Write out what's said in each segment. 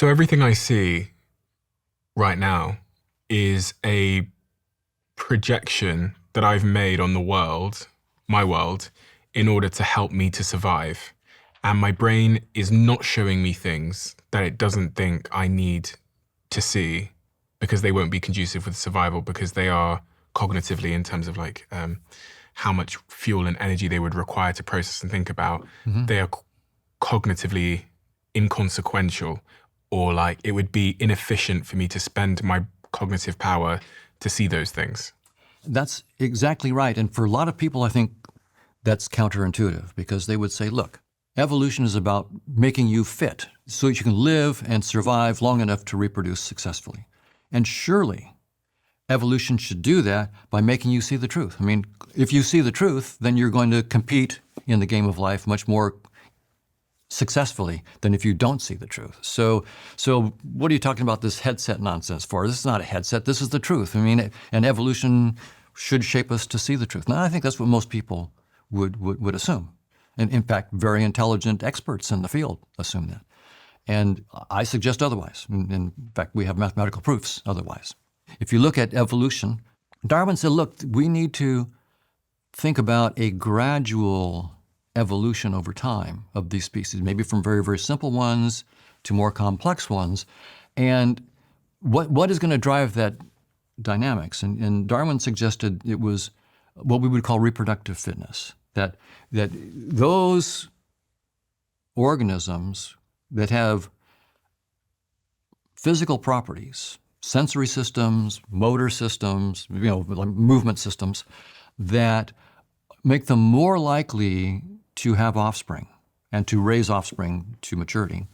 So everything I see right now is a projection that I've made on the world, my world, in order to help me to survive. And my brain is not showing me things that it doesn't think I need to see because they won't be conducive with survival, because they are cognitively, in terms of like how much fuel and energy they would require to process and think about, they are cognitively inconsequential, or like it would be inefficient for me to spend my cognitive power to see those things. That's exactly right. And for a lot of people, I think that's counterintuitive, because they would say, look, evolution is about making you fit so that you can live and survive long enough to reproduce successfully. And surely evolution should do that by making you see the truth. I mean, if you see the truth, then you're going to compete in the game of life much more successfully than if you don't see the truth. So what are you talking about this headset nonsense for? This is not a headset. This is the truth. I mean, and evolution should shape us to see the truth. Now, I think that's what most people would assume. And in fact, very intelligent experts in the field assume that. And I suggest otherwise. In fact, we have mathematical proofs otherwise. If you look at evolution, Darwin said, look, we need to think about a gradual evolution over time of these species, maybe from very, very simple ones to more complex ones. And what is going to drive that dynamics? And Darwin suggested it was what we would call reproductive fitness, that those organisms that have physical properties, sensory systems, motor systems, like movement systems, that make them more likely to have offspring and to raise offspring to maturity.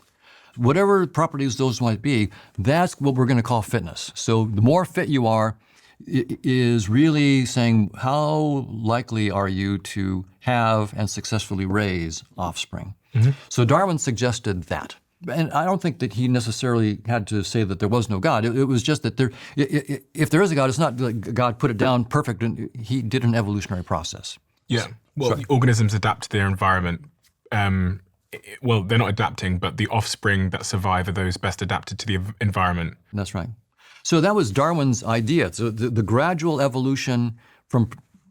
Whatever properties those might be, that's what we're going to call fitness. So the more fit you are is really saying how likely are you to have and successfully raise offspring. So Darwin suggested that. And I don't think that he necessarily had to say that there was no God. It was just that if there is a God, it's not like God put it down perfect. And he did an evolutionary process. Yeah. Well, organisms adapt to their environment. Well, they're not adapting, but the offspring that survive are those best adapted to the environment. That's right. So that was Darwin's idea. So the gradual evolution from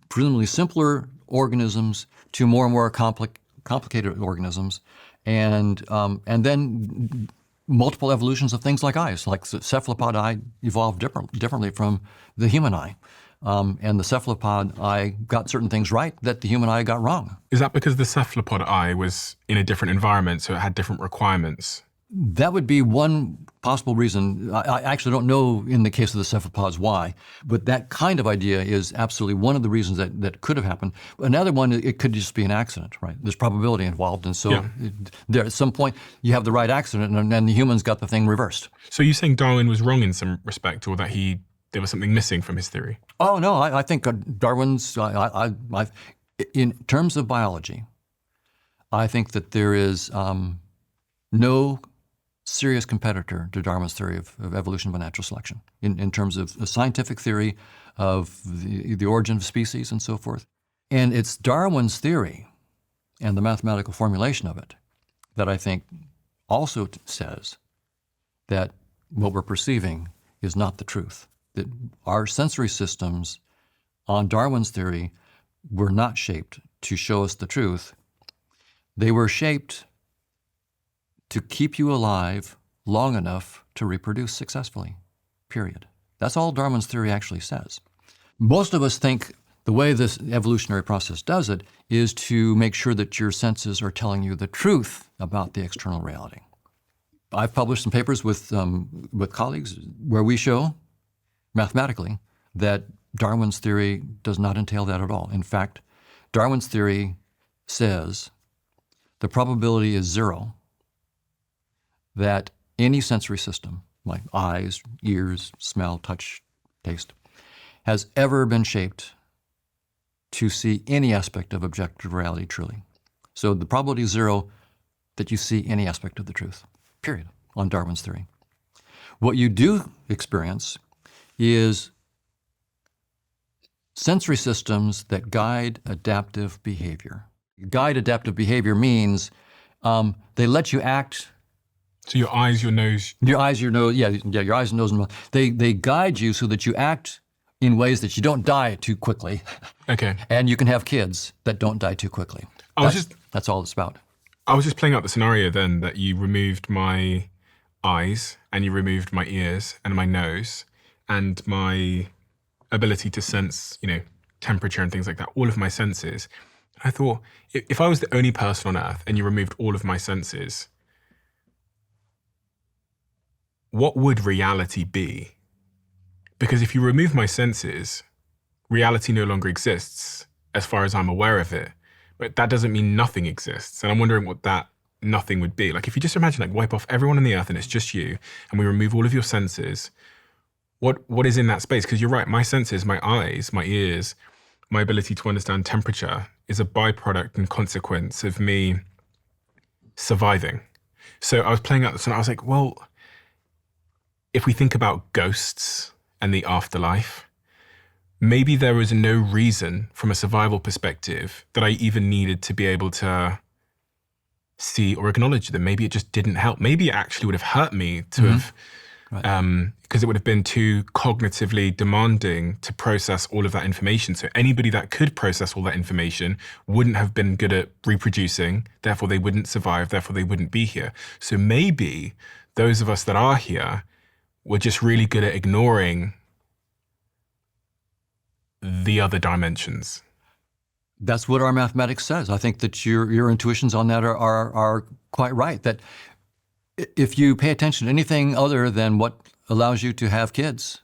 presumably simpler organisms to more and more complicated organisms, and then multiple evolutions of things like eyes, like the cephalopod eye evolved differently from the human eye. And the cephalopod eye got certain things right that the human eye got wrong. Is that because the cephalopod eye was in a different environment, so it had different requirements? That would be one possible reason. I actually don't know in the case of the cephalopods why, but that kind of idea is absolutely one of the reasons that could have happened. Another one, it could just be an accident, right? There's probability involved, and so there at some point you have the right accident, and then the humans got the thing reversed. So you're saying Darwin was wrong in some respect, or that there was something missing from his theory? Oh no, I think Darwin's. In terms of biology, I think that there is no serious competitor to Darwin's theory of evolution by natural selection in terms of the scientific theory of the origin of species and so forth. And it's Darwin's theory and the mathematical formulation of it that I think also says that what we're perceiving is not the truth, that our sensory systems on Darwin's theory were not shaped to show us the truth. They were shaped to keep you alive long enough to reproduce successfully, period. That's all Darwin's theory actually says. Most of us think the way this evolutionary process does it is to make sure that your senses are telling you the truth about the external reality. I've published some papers with colleagues where we show mathematically that Darwin's theory does not entail that at all. In fact, Darwin's theory says the probability is zero that any sensory system, like eyes, ears, smell, touch, taste, has ever been shaped to see any aspect of objective reality truly. So the probability is zero that you see any aspect of the truth, period, on Darwin's theory. What you do experience is sensory systems that guide adaptive behavior. Guide adaptive behavior means they let you act So your eyes, your nose. Your eyes, your nose, your eyes, nose, and mouth. They guide you so that you act in ways that you don't die too quickly, Okay. and you can have kids that don't die too quickly. That's all it's about. I was just playing out the scenario then that you removed my eyes and you removed my ears and my nose and my ability to sense, temperature and things like that, all of my senses. I thought, if I was the only person on Earth and you removed all of my senses, what would reality be? Because if you remove my senses, reality no longer exists as far as I'm aware of it. But that doesn't mean nothing exists. And I'm wondering what that nothing would be. Like if you just imagine wipe off everyone on the earth and it's just you and we remove all of your senses, what is in that space? Because you're right, my senses, my eyes, my ears, my ability to understand temperature is a byproduct and consequence of me surviving. So I was playing out this and I was like, well, if we think about ghosts and the afterlife, maybe there was no reason from a survival perspective that I even needed to be able to see or acknowledge them. Maybe it just didn't help. Maybe it actually would have hurt me to have, because it would have been too cognitively demanding to process all of that information. So anybody that could process all that information wouldn't have been good at reproducing, therefore they wouldn't survive, therefore they wouldn't be here. So maybe those of us that are here were just really good at ignoring the other dimensions. That's what our mathematics says. I think that your intuitions on that are quite right. That if you pay attention to anything other than what allows you to have kids,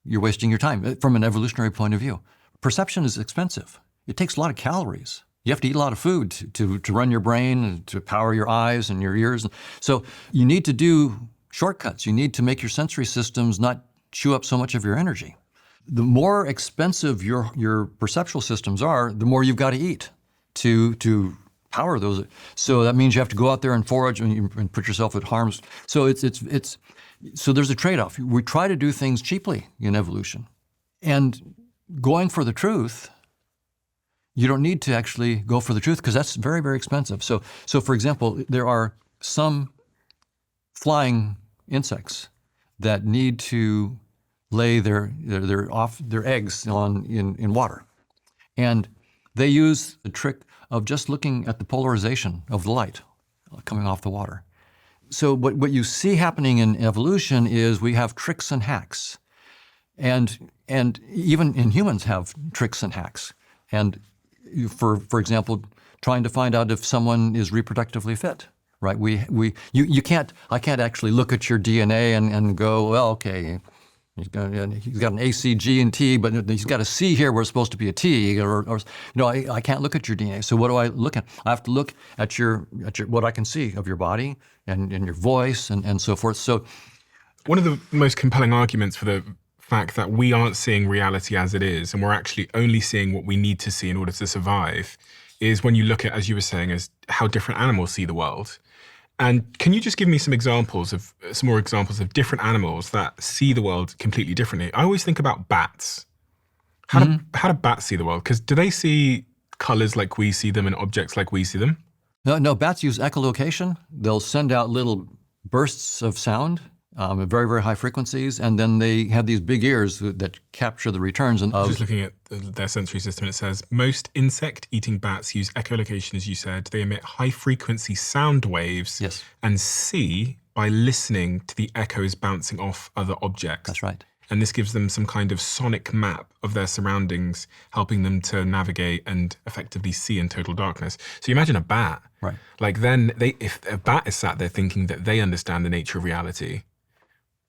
you're wasting your time from an evolutionary point of view. Perception is expensive. It takes a lot of calories. You have to eat a lot of food to run your brain and to power your eyes and your ears. So you need to do shortcuts. You need to make your sensory systems not chew up so much of your energy. The more expensive your perceptual systems are, the more you've got to eat to power those. So that means you have to go out there and forage and put yourself at harm's. So so there's a trade-off. We try to do things cheaply in evolution, and going for the truth, you don't need to actually go for the truth because that's very, very expensive. So for example, there are some flying insects that need to lay their eggs in water. And they use the trick of just looking at the polarization of the light coming off the water. So what you see happening in evolution is we have tricks and hacks. And even in humans have tricks and hacks. And for example, trying to find out if someone is reproductively fit. Right? I can't actually look at your DNA and go, well, okay, he's got an A, C, G, and T, but he's got a C here where it's supposed to be a T, I can't look at your DNA. So what do I look at? I have to look at your what I can see of your body and your voice and so forth. So one of the most compelling arguments for the fact that we aren't seeing reality as it is, and we're actually only seeing what we need to see in order to survive, is when you look at, as you were saying, as how different animals see the world. And can you just give me some more examples of different animals that see the world completely differently? I always think about bats. How do bats see the world? Because do they see colors like we see them and objects like we see them? No, bats use echolocation. They'll send out little bursts of sound at very, very high frequencies, and then they have these big ears that capture the returns. Just looking at their sensory system, it says, most insect-eating bats use echolocation, as you said. They emit high-frequency sound waves and see by listening to the echoes bouncing off other objects. That's right. And this gives them some kind of sonic map of their surroundings, helping them to navigate and effectively see in total darkness. So you imagine a bat. Right. Like then, if a bat is sat there thinking that they understand the nature of reality,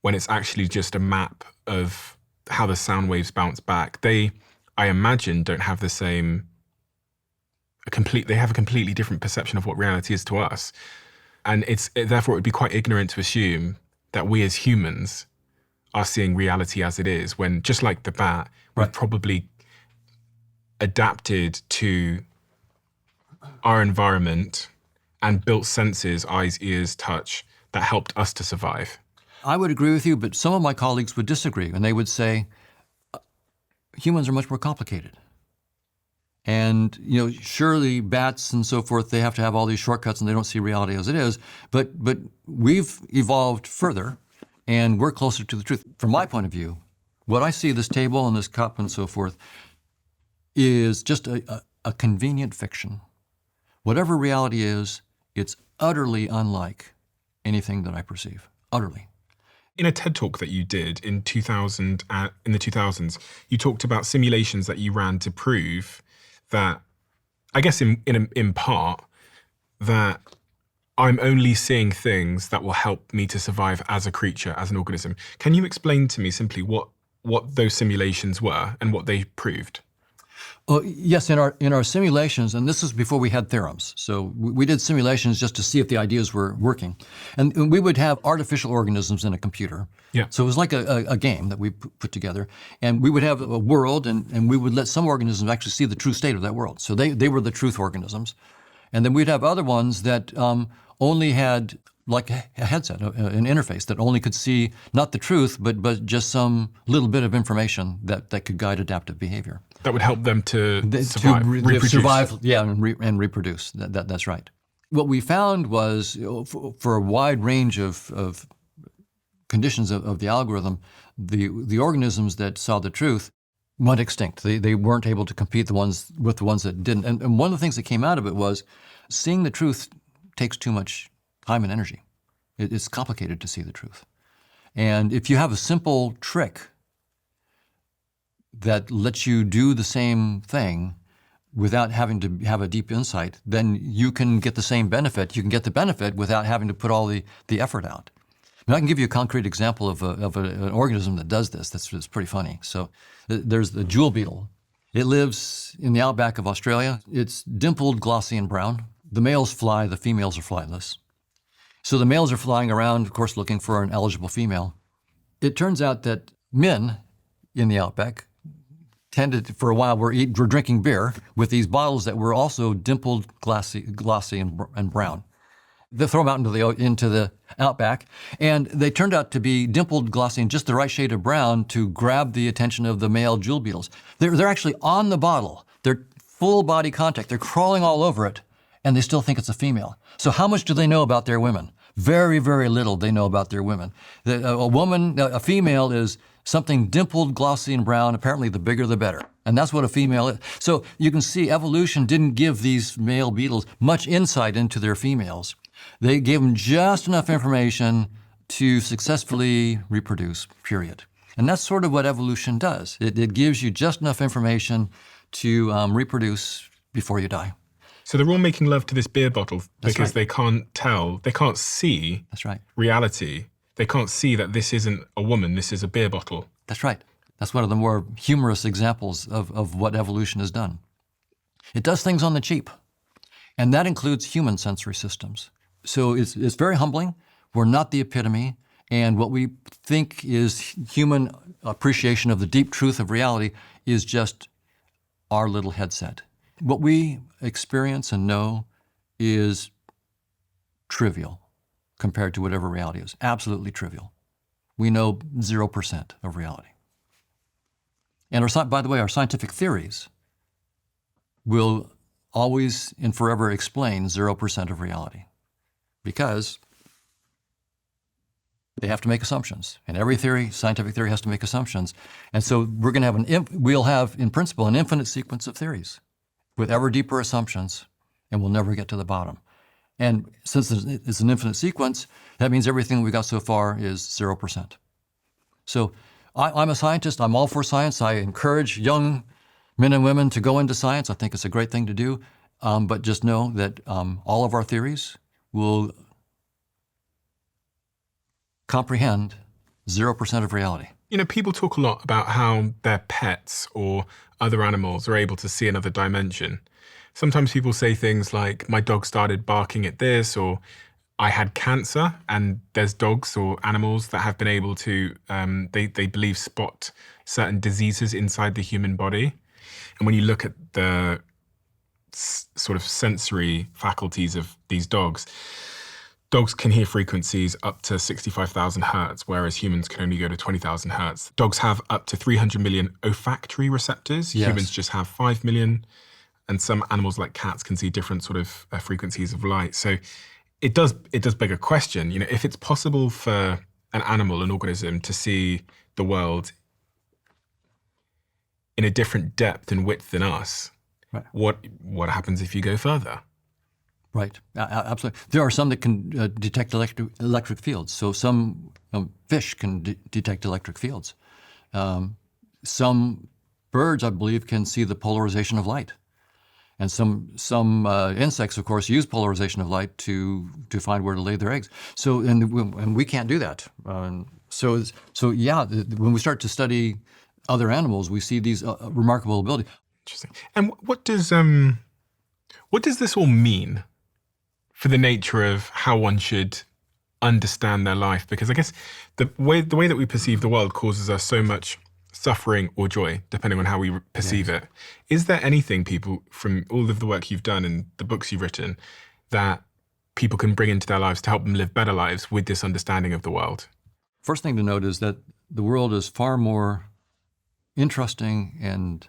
when it's actually just a map of how the sound waves bounce back, they, I imagine, don't have the same, they have a completely different perception of what reality is to us. And therefore it would be quite ignorant to assume that we as humans are seeing reality as it is, when just like the bat, we've probably adapted to our environment and built senses, eyes, ears, touch, that helped us to survive. I would agree with you, but some of my colleagues would disagree, and they would say humans are much more complicated. And, surely bats and so forth, they have to have all these shortcuts and they don't see reality as it is. But we've evolved further and we're closer to the truth. From my point of view, what I see, this table and this cup and so forth, is just a convenient fiction. Whatever reality is, it's utterly unlike anything that I perceive. Utterly. In a TED Talk that you did in 2000, in the 2000s, you talked about simulations that you ran to prove that, I guess in part, that I'm only seeing things that will help me to survive as a creature, as an organism. Can you explain to me simply what those simulations were and what they proved? Yes, in our simulations, and this is before we had theorems. So we did simulations just to see if the ideas were working. And we would have artificial organisms in a computer. Yeah. So it was like a game that we put together. And we would have a world, and we would let some organisms actually see the true state of that world. So they were the truth organisms. And then we'd have other ones that only had like a headset, an interface that only could see not the truth, but just some little bit of information that could guide adaptive behavior. That would help them to survive, reproduce. Survive, yeah, and reproduce. That's right. What we found was, for a wide range of conditions of the algorithm, the organisms that saw the truth went extinct. They weren't able to compete with the ones that didn't. And one of the things that came out of it was seeing the truth takes too much time and energy. It's complicated to see the truth. And if you have a simple trick that lets you do the same thing without having to have a deep insight, then you can get the same benefit. You can get the benefit without having to put all the effort out. And I can give you a concrete example of an organism that does this. That's pretty funny. So there's the jewel beetle. It lives in the outback of Australia. It's dimpled, glossy, and brown. The males fly, the females are flightless. So the males are flying around, of course, looking for an eligible female. It turns out that men in the outback tended, for a while, were drinking beer with these bottles that were also dimpled, glossy and brown. They throw them out into the outback, and they turned out to be dimpled, glossy, and just the right shade of brown to grab the attention of the male jewel beetles. They're actually on the bottle. They're full body contact. They're crawling all over it, and they still think it's a female. So how much do they know about their women? Very, very little they know about their women. A female is something dimpled, glossy, and brown. Apparently, the bigger the better. And that's what a female is. So you can see evolution didn't give these male beetles much insight into their females. They gave them just enough information to successfully reproduce, period. And that's sort of what evolution does. It gives you just enough information to reproduce before you die. So they're all making love to this beer bottle That's because right. they can't tell, they can't see That's right. reality. They can't see that this isn't a woman, this is a beer bottle. That's right. That's one of the more humorous examples of what evolution has done. It does things on the cheap, and that includes human sensory systems. So it's very humbling. We're not the epitome, and what we think is human appreciation of the deep truth of reality is just our little headset. What we experience and know is trivial compared to whatever reality is. Absolutely trivial. We know 0% of reality. And by the way, our scientific theories will always and forever explain 0% of reality because they have to make assumptions. And every theory, scientific theory, has to make assumptions. And so we're going to have we'll have, in principle, an infinite sequence of theories with ever deeper assumptions, and we'll never get to the bottom. And since it's an infinite sequence, that means everything we got so far is 0%. So I'm a scientist. I'm all for science. I encourage young men and women to go into science. I think it's a great thing to do. But just know that all of our theories will comprehend 0% of reality. You know, people talk a lot about how their pets or other animals are able to see another dimension. Sometimes people say things like, my dog started barking at this, or I had cancer, and there's dogs or animals that have been able to, they believe, spot certain diseases inside the human body. And when you look at the sort of sensory faculties of these dogs can hear frequencies up to 65,000 hertz, whereas humans can only go to 20,000 hertz. Dogs have up to 300 million olfactory receptors. Yes. Humans just have 5 million. and some animals like cats can see different sort of frequencies of light. So it does beg a question. You know, if it's possible for an animal, an organism, to see the world in a different depth and width than us, Right. what happens if you go further? Right, absolutely. There are some that can detect electric fields. So some fish can detect electric fields. Some birds, I believe, can see the polarization of light. And some insects, of course, use polarization of light to find where to lay their eggs. So and we can't do that. So yeah, when we start to study other animals, we see these remarkable abilities. Interesting. And what does this all mean for the nature of how one should understand their life? Because I guess the way that we perceive the world causes us so much suffering or joy, depending on how we perceive it. Is there anything, people, from all of the work you've done and the books you've written, that people can bring into their lives to help them live better lives with this understanding of the world? First thing to note is that the world is far more interesting and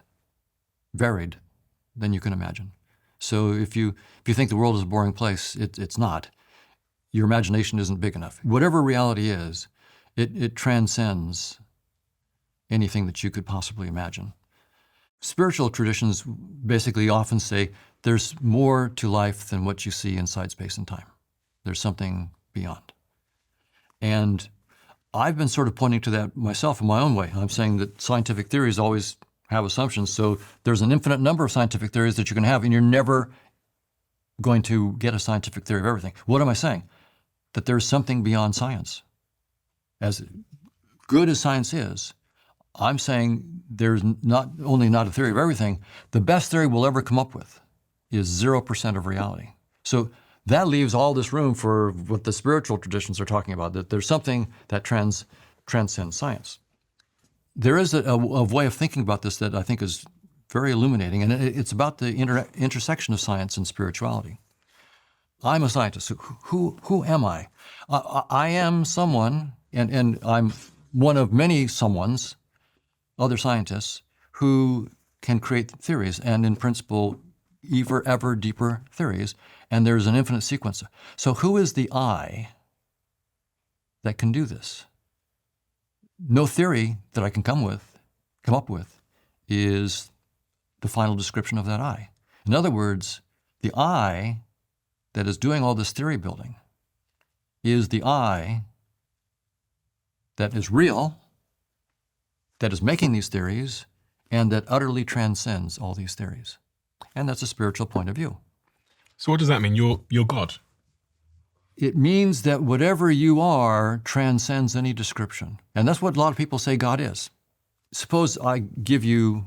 varied than you can imagine. So if you think the world is a boring place, it's not. Your imagination isn't big enough. Whatever reality is, it transcends anything that you could possibly imagine. Spiritual traditions basically often say there's more to life than what you see inside space and time. There's something beyond. And I've been sort of pointing to that myself in my own way. I'm saying that scientific theories always have assumptions, so there's an infinite number of scientific theories that you can have, and you're never going to get a scientific theory of everything. What am I saying? That there's something beyond science. As good as science is, I'm saying there's not only not a theory of everything, the best theory we'll ever come up with is 0% of reality. So that leaves all this room for what the spiritual traditions are talking about, that there's something that transcends science. There is a way of thinking about this that I think is very illuminating, and it's about the intersection of science and spirituality. I'm a scientist. Who am I? I am someone, and I'm one of many someones, other scientists, who can create theories, and in principle, ever deeper theories, and there's an infinite sequence. So who is the I that can do this? No theory that I can come up with is the final description of that I. In other words, the I that is doing all this theory building is the I that is real, that is making these theories, and that utterly transcends all these theories. And that's a spiritual point of view. So what does that mean? You're God? It means that whatever you are transcends any description. And that's what a lot of people say God is. Suppose I give you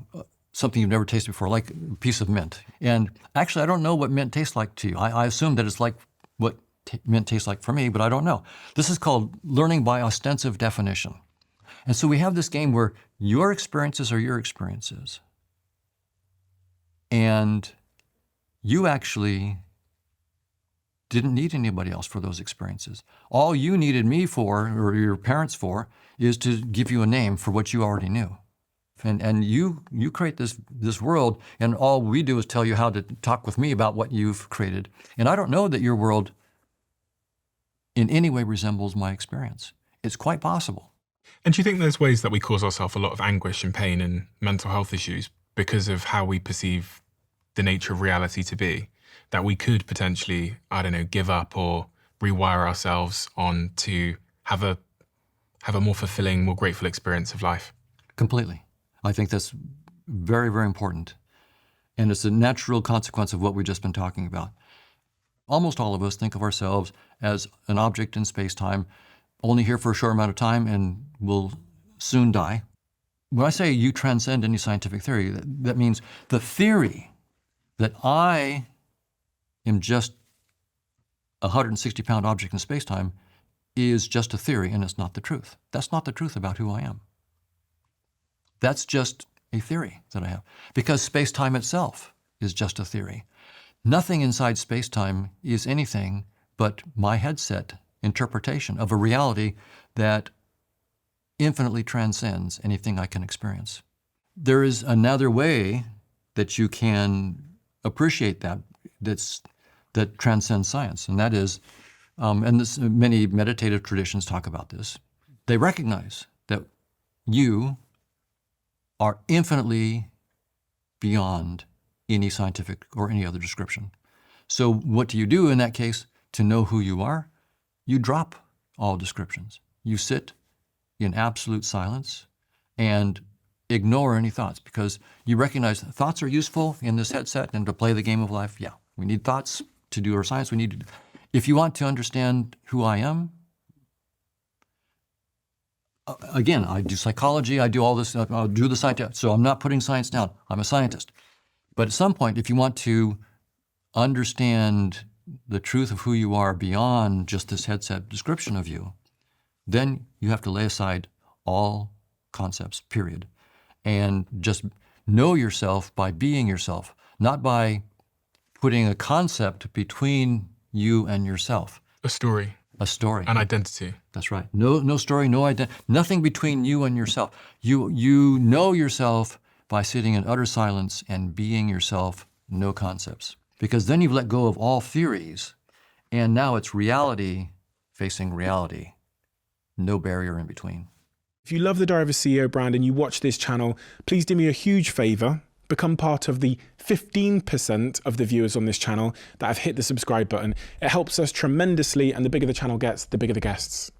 something you've never tasted before, like a piece of mint. And actually, I don't know what mint tastes like to you. I assume that it's like what mint tastes like for me, but I don't know. This is called learning by ostensive definition. And so we have this game where your experiences are your experiences. And you actually didn't need anybody else for those experiences. All you needed me for, or your parents for, is to give you a name for what you already knew. And you create this world, and all we do is tell you how to talk with me about what you've created. And I don't know that your world in any way resembles my experience. It's quite possible. And do you think there's ways that we cause ourselves a lot of anguish and pain and mental health issues because of how we perceive the nature of reality to be? That we could potentially, I don't know, give up or rewire ourselves on to have a more fulfilling, more grateful experience of life? Completely. I think that's very, very important. And it's a natural consequence of what we've just been talking about. Almost all of us think of ourselves as an object in space-time, only here for a short amount of time and will soon die. When I say you transcend any scientific theory, that means the theory that I am just a 160-pound object in space-time is just a theory, and it's not the truth. That's not the truth about who I am. That's just a theory that I have, because space-time itself is just a theory. Nothing inside space-time is anything but my headset interpretation of a reality that infinitely transcends anything I can experience. There is another way that you can appreciate that transcends science, and that is, many meditative traditions talk about this. They recognize that you are infinitely beyond any scientific or any other description. So what do you do in that case to know who you are? You drop all descriptions. You sit in absolute silence and ignore any thoughts, because you recognize that thoughts are useful in this headset and to play the game of life. Yeah, we need thoughts to do our science. If you want to understand who I am, again, I do psychology, I do all this, I'll do the science. So I'm not putting science down. I'm a scientist. But at some point, if you want to understand the truth of who you are beyond just this headset description of you, then you have to lay aside all concepts, period, and just know yourself by being yourself, not by putting a concept between you and yourself. A story. A story. An identity. That's right. No story, no identity, nothing between you and yourself. You know yourself by sitting in utter silence and being yourself, no concepts. Because then you've let go of all theories, and now it's reality facing reality. No barrier in between. If you love the Diary of a CEO brand and you watch this channel, please do me a huge favor. Become part of the 15% of the viewers on this channel that have hit the subscribe button. It helps us tremendously, and the bigger the channel gets, the bigger the guests.